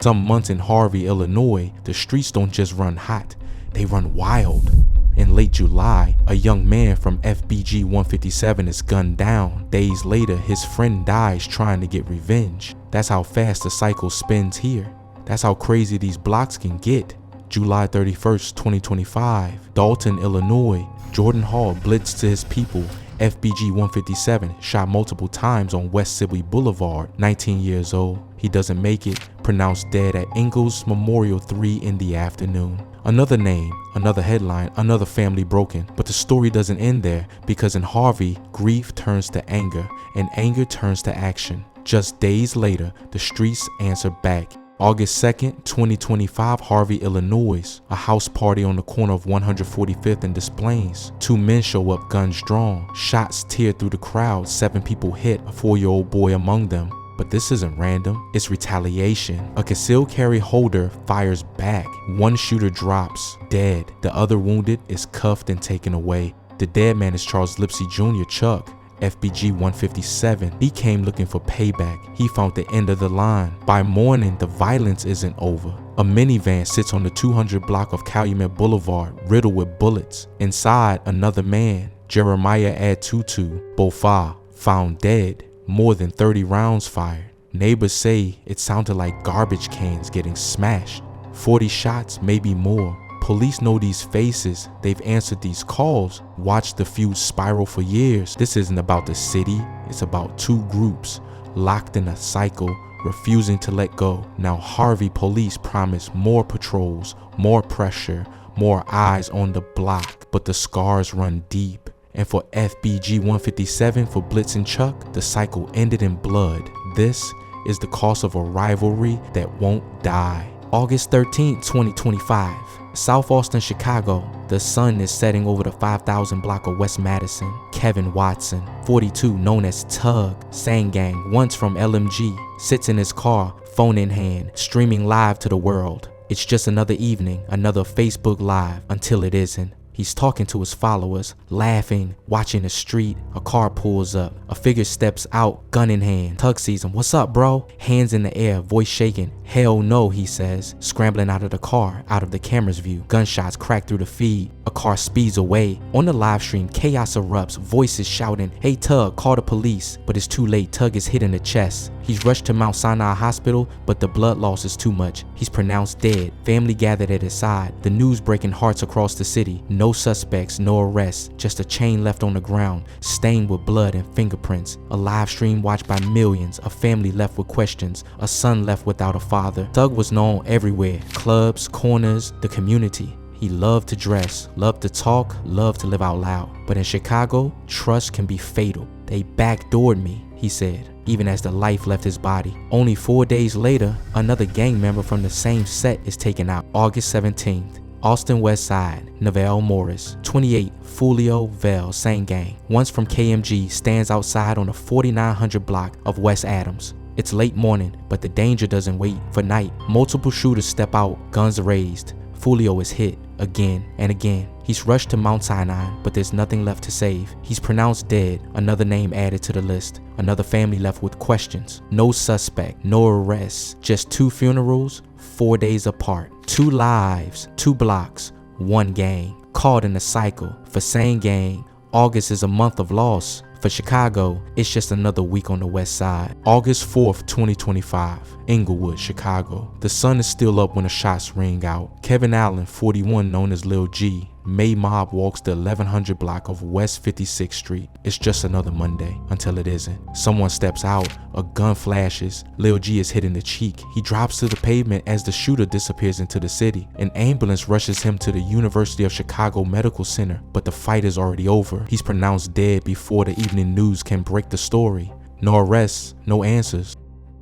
Some months in Harvey, Illinois, the streets don't just run hot, they run wild. In late July, a young man from FBG 157 is gunned down. Days later, his friend dies trying to get revenge. That's how fast the cycle spins here. That's how crazy these blocks can get. July 31st, 2025, Dalton, Illinois. Jordan Hall blitzed to his people. FBG 157 shot multiple times on West Sibley Boulevard. 19 years old. He doesn't make it. Pronounced dead at Ingalls Memorial 3 in the afternoon. Another name, another headline, another family broken. But the story doesn't end there, because in Harvey, grief turns to anger and anger turns to action. Just days later, the streets answer back. August 2nd, 2025, Harvey, Illinois. A house party on the corner of 145th and Des Plaines. Two men show up, guns drawn. Shots tear through the crowd. 7 people hit, a 4-year-old boy among them. But this isn't random, it's retaliation. A concealed carry holder fires back. One shooter drops, dead. The other wounded is cuffed and taken away. The dead man is Charles Lipsey Jr. Chuck, FBG 157. He came looking for payback. He found the end of the line. By morning, the violence isn't over. A minivan sits on the 200 block of Calumet Boulevard, riddled with bullets. Inside, another man, Jeremiah Adtutu Bofa, found dead. More than 30 rounds fired. Neighbors say it sounded like garbage cans getting smashed. 40 shots, maybe more. Police know these faces. They've answered these calls. Watched the feud spiral for years. This isn't about the city. It's about two groups locked in a cycle, refusing to let go. Now Harvey police promise more patrols, more pressure, more eyes on the block. But the scars run deep. And for FBG 157 for blitzing Chuck, the cycle ended in blood. This is the cost of a rivalry that won't die. August 13, 2025, South Austin, Chicago. The sun is setting over the 5,000 block of West Madison. Kevin Watson, 42, known as Tug, Sangang, once from LMG, sits in his car, phone in hand, streaming live to the world. It's just another evening, another Facebook Live, until it isn't. He's talking to his followers, laughing, watching the street. A car pulls up. A figure steps out, gun in hand. Tug sees him. "What's up, bro?" Hands in the air, voice shaking. "Hell no," he says, scrambling out of the car, out of the camera's view. Gunshots crack through the feed. A car speeds away. On the live stream, chaos erupts, voices shouting, "Hey Tug, call the police." But it's too late. Tug is hit in the chest. He's rushed to Mount Sinai Hospital, but the blood loss is too much. He's pronounced dead. Family gathered at his side. The news breaking hearts across the city. No suspects, no arrests, just a chain left on the ground, stained with blood and fingerprints. A live stream watched by millions. A family left with questions. A son left without a father. Tug was known everywhere. Clubs, corners, the community. He loved to dress, loved to talk, loved to live out loud. But in Chicago, trust can be fatal. "They backdoored me," he said, even as the life left his body. Only 4 days later, another gang member from the same set is taken out. August 17th, Austin Westside, Neville Morris, 28, Fulio Vale, same gang, once from KMG, stands outside on the 4900 block of West Adams. It's late morning, but the danger doesn't wait for night. Multiple shooters step out, guns raised. Fulio is hit again and again. He's rushed to Mount Sinai, but there's nothing left to save. He's pronounced dead, another name added to the list. Another family left with questions. No suspect, no arrests, just 2 funerals, 4 days apart. 2 lives, 2 blocks, 1 gang. Caught in a cycle. For Sane Gang, August is a month of loss. For Chicago, it's just another week on the west side. August 4th, 2025, Englewood, Chicago. The sun is still up when the shots ring out. Kevin Allen, 41, known as Lil G, May mob walks the 1100 block of West 56th Street. It's just another Monday, until it isn't. Someone steps out, a gun flashes, Lil G is hit in the cheek. He drops to the pavement as the shooter disappears into the city. An ambulance rushes him to the University of Chicago Medical Center, but the fight is already over. He's pronounced dead before the evening news can break the story. No arrests, no answers.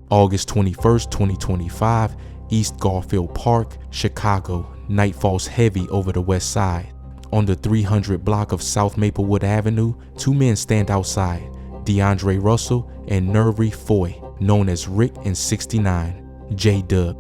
August 21st, 2025, East Garfield Park, Chicago. Night falls heavy over the west side. On the 300 block of South Maplewood Avenue, 2 men stand outside, DeAndre Russell and Nuri Foy, known as Rick and 69. J-Dub.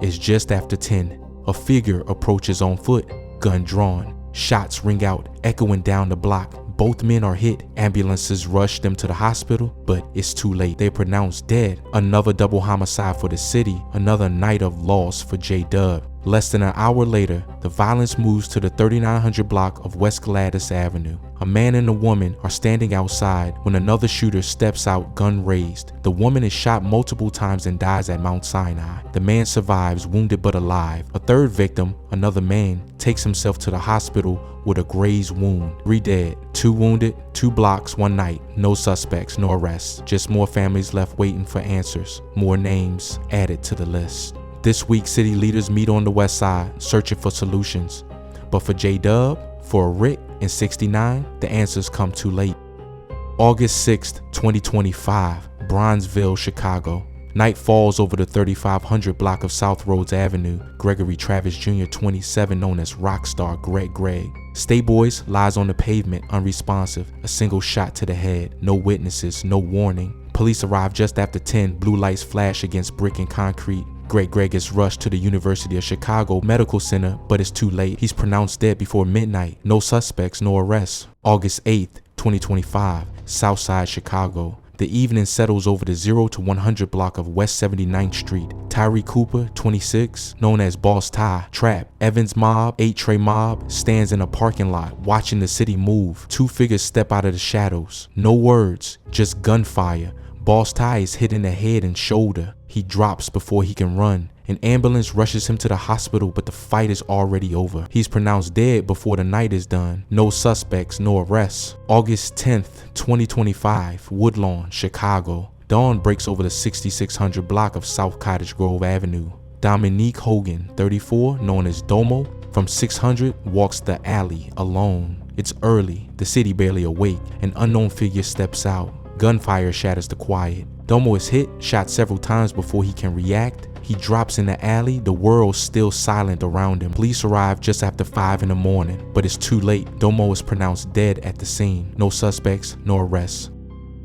It's just after 10. A figure approaches on foot, gun drawn. Shots ring out, echoing down the block. Both men are hit. Ambulances rush them to the hospital, but it's too late. They're pronounced dead. Another double homicide for the city. Another night of loss for J-Dub. Less than an hour later, the violence moves to the 3900 block of West Gladys Avenue. A man and a woman are standing outside when another shooter steps out, gun raised. The woman is shot multiple times and dies at Mount Sinai. The man survives, wounded but alive. A third victim, another man, takes himself to the hospital with a grazed wound. 3 dead, 2 wounded, 2 blocks, 1 night. No suspects, no arrests. Just more families left waiting for answers. More names added to the list. This week, city leaders meet on the west side, searching for solutions. But for J-Dub, for Rick in 69, the answers come too late. August 6th, 2025, Bronzeville, Chicago. Night falls over the 3500 block of South Rhodes Avenue. Gregory Travis Jr., 27, known as Rockstar Greg. Stay Boys lies on the pavement, unresponsive. A single shot to the head. No witnesses, no warning. Police arrive just after 10. Blue lights flash against brick and concrete. Greg is rushed to the University of Chicago Medical Center, but it's too late. He's pronounced dead before midnight. No suspects, no arrests. August 8th, 2025, Southside, Chicago. The evening settles over the 0 to 100 block of West 79th Street. Tyree Cooper, 26, known as Boss Ty, Trap, Evans Mob, 8 Trey Mob, stands in a parking lot watching the city move. 2 figures step out of the shadows. No words, just gunfire. Boss Ty is hit in the head and shoulder. He drops before he can run. An ambulance rushes him to the hospital, but the fight is already over. He's pronounced dead before the night is done. No suspects, no arrests. August 10th, 2025, Woodlawn, Chicago. Dawn breaks over the 6600 block of South Cottage Grove Avenue. Dominique Hogan, 34, known as Domo, from 600, walks the alley alone. It's early, the city barely awake. An unknown figure steps out. Gunfire shatters the quiet. Domo is hit, shot several times before he can react. He drops in the alley, the world still silent around him. Police arrive just after 5 in the morning, but it's too late. Domo is pronounced dead at the scene. No suspects, no arrests.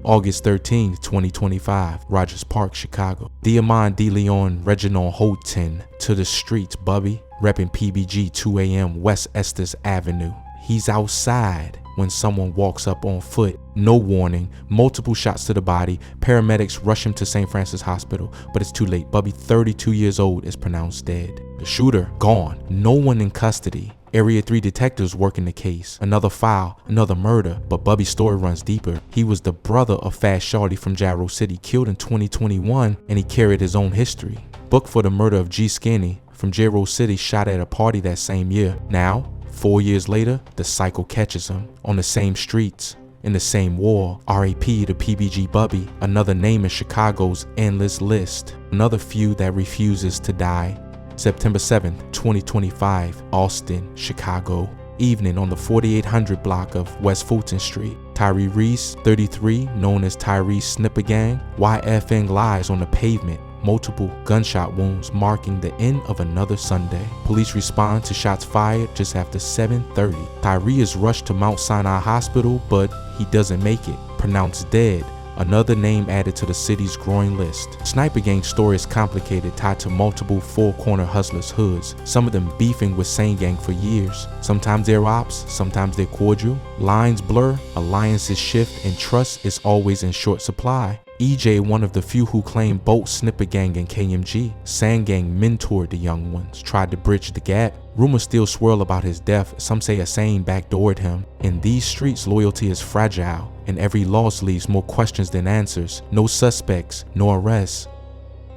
August 13th, 2025, Rogers Park, Chicago. Diamond DeLeon Reginald Houghton to the streets, Bubby. Repping PBG 2 a.m. West Estes Avenue. He's outside when someone walks up on foot. No warning, multiple shots to the body. Paramedics rush him to St. Francis Hospital, but it's too late. Bubby, 32 years old, is pronounced dead. The shooter, gone. No one in custody. Area 3 detectives working the case. Another file, another murder, but Bubby's story runs deeper. He was the brother of Fast Shorty from Jarrow City, killed in 2021, and he carried his own history. Booked for the murder of G Skinny from Jarrow City, shot at a party that same year. Now, 4 years later, the cycle catches him on the same streets, in the same war. R.A.P. to PBG Bubby, another name in Chicago's endless list. Another feud that refuses to die. September 7th, 2025, Austin, Chicago. Evening on the 4800 block of West Fulton Street. Tyree Reese, 33, known as Tyree Snipper Gang, YFN lies on the pavement. Multiple gunshot wounds marking the end of another Sunday. Police respond to shots fired just after 7:30. Tyree is rushed to Mount Sinai Hospital, but he doesn't make it. Pronounced dead. Another name added to the city's growing list. Sniper Gang story is complicated, tied to multiple four-corner hustlers' hoods, some of them beefing with Sane Gang for years. Sometimes they're ops, sometimes they're cordial. Lines blur, alliances shift, and trust is always in short supply. EJ, one of the few who claim both Snipper Gang and KMG. Sand Gang mentored the young ones, tried to bridge the gap. Rumors still swirl about his death. Some say a Sane backdoored him. In these streets, loyalty is fragile, and every loss leaves more questions than answers. No suspects, no arrests.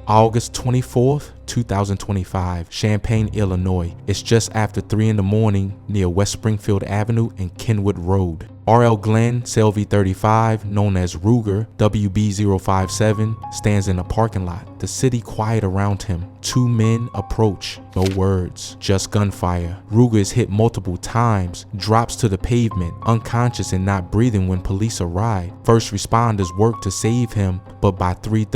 August 24th, 2025, Champaign, Illinois. It's just after 3 in the morning near West Springfield Avenue and Kenwood Road. R.L. Glenn, Selby 35, known as Ruger, WB057, stands in a parking lot. The city quiet around him. 2 men approach. No words, just gunfire. Ruger is hit multiple times, drops to the pavement, unconscious and not breathing when police arrive. First responders work to save him, but by 3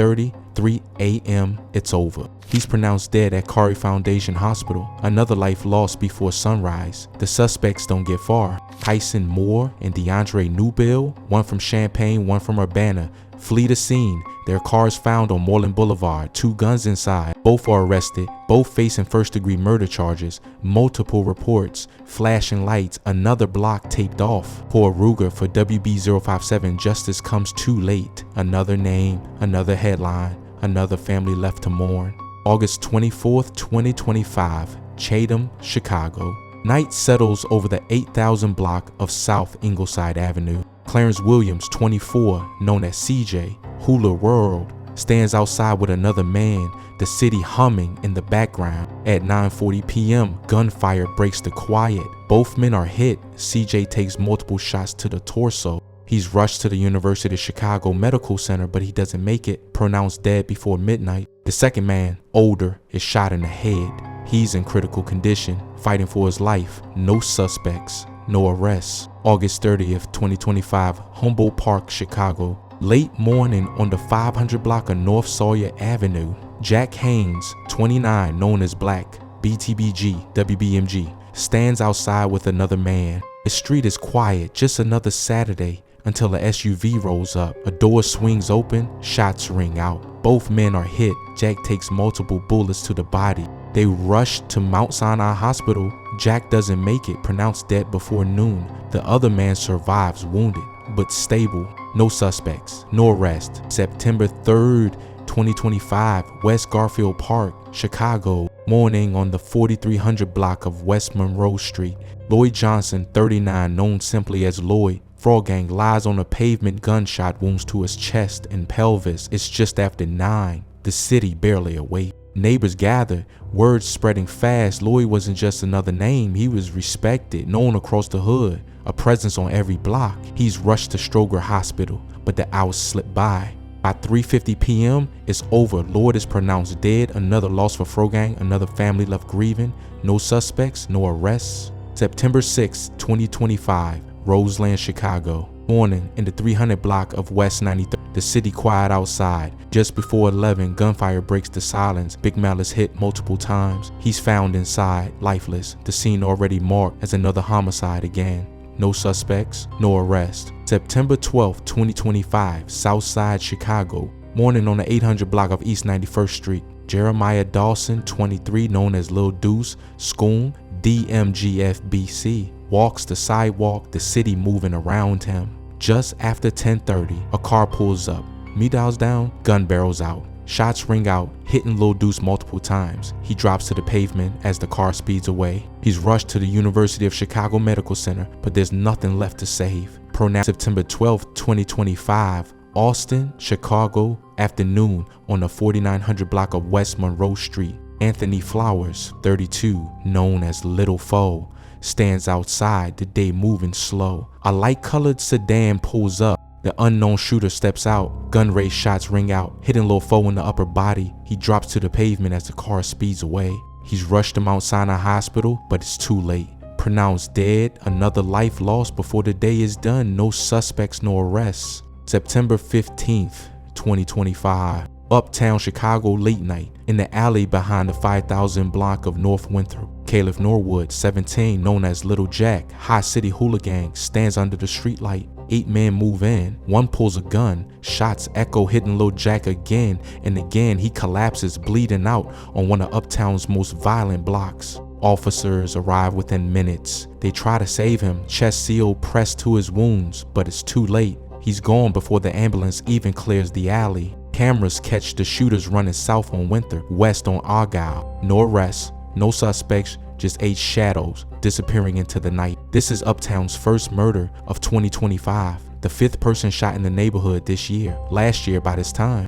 a.m., it's over. He's pronounced dead at Kari Foundation Hospital. Another life lost before sunrise. The suspects don't get far. Tyson Moore and DeAndre Newbill, one from Champaign, one from Urbana, flee the scene. Their cars found on Moreland Boulevard, 2 guns inside. Both are arrested, both facing first-degree murder charges. Multiple reports, flashing lights, another block taped off. Poor Ruger for WB057, justice comes too late. Another name, another headline, another family left to mourn. August 24th, 2025, Chatham, Chicago. Night settles over the 8,000 block of South Ingleside Avenue. Clarence Williams, 24, known as CJ, Hula World, stands outside with another man, the city humming in the background. At 9:40 p.m., gunfire breaks the quiet. Both men are hit. CJ takes multiple shots to the torso. He's rushed to the University of Chicago Medical Center, but he doesn't make it, pronounced dead before midnight. The second man, older, is shot in the head. He's in critical condition, fighting for his life. No suspects, no arrests. August 30th, 2025, Humboldt Park, Chicago. Late morning on the 500 block of North Sawyer Avenue, Jack Haynes, 29, known as Black, BTBG, WBMG, stands outside with another man. The street is quiet, just another Saturday, until a SUV rolls up. A door swings open, shots ring out. Both men are hit. Jack takes multiple bullets to the body. They rush to Mount Sinai Hospital. Jack doesn't make it, pronounced dead before noon. The other man survives, wounded, but stable. No suspects, no arrest. September 3rd, 2025, West Garfield Park, Chicago. Morning on the 4300 block of West Monroe Street. Lloyd Johnson, 39, known simply as Lloyd, Frog Gang, lies on a pavement, gunshot wounds to his chest and pelvis. It's just after 9. The city barely awake. Neighbors gather, words spreading fast. Lloyd wasn't just another name, he was respected, known across the hood, a presence on every block. He's rushed to Stroger Hospital, but the hours slip by. By 3:50 p.m., it's over. Lloyd is pronounced dead. Another loss for Frogang, another family left grieving. No suspects, no arrests. September 6, 2025, Roseland, Chicago. Morning in the 300 block of West 93rd. The city quiet outside. Just before 11, gunfire breaks the silence. Big Mal is hit multiple times. He's found inside, lifeless. The scene already marked as another homicide again. No suspects, no arrest. September 12, 2025, Southside, Chicago. Morning on the 800 block of East 91st Street. Jeremiah Dawson, 23, known as Lil Deuce, Schoon, DMGFBC, walks the sidewalk, the city moving around him. Just after 10:30, a car pulls up. Middles down, gun barrels out. Shots ring out, hitting Lil Deuce multiple times. He drops to the pavement as the car speeds away. He's rushed to the University of Chicago Medical Center, but there's nothing left to save. Pronounced September 12, 2025, Austin, Chicago, afternoon on the 4900 block of West Monroe Street. Anthony Flowers, 32, known as Little Foe, stands outside, the day moving slow. A light-colored sedan pulls up. The unknown shooter steps out. Gun race shots ring out, hitting Lil Foe in the upper body. He drops to the pavement as the car speeds away. He's rushed to Mount Sinai Hospital, but it's too late. Pronounced dead, another life lost before the day is done. No suspects, no arrests. September 15th, 2025. Uptown Chicago late night. In the alley behind the 5000 block of North Winthrop. Caleb Norwood, 17, known as Little Jack, High City Hooligan, stands under the streetlight. 8 men move in. One pulls a gun. Shots echo, hitting Lil Jack again and again. He collapses, bleeding out on one of Uptown's most violent blocks. Officers arrive within minutes. They try to save him, chest sealed, pressed to his wounds, but it's too late. He's gone before the ambulance even clears the alley. Cameras catch the shooters running south on Winthrop, west on Argyle. No arrests, no suspects, just 8 shadows disappearing into the night. This is Uptown's first murder of 2025, the 5th person shot in the neighborhood this year. Last year by this time,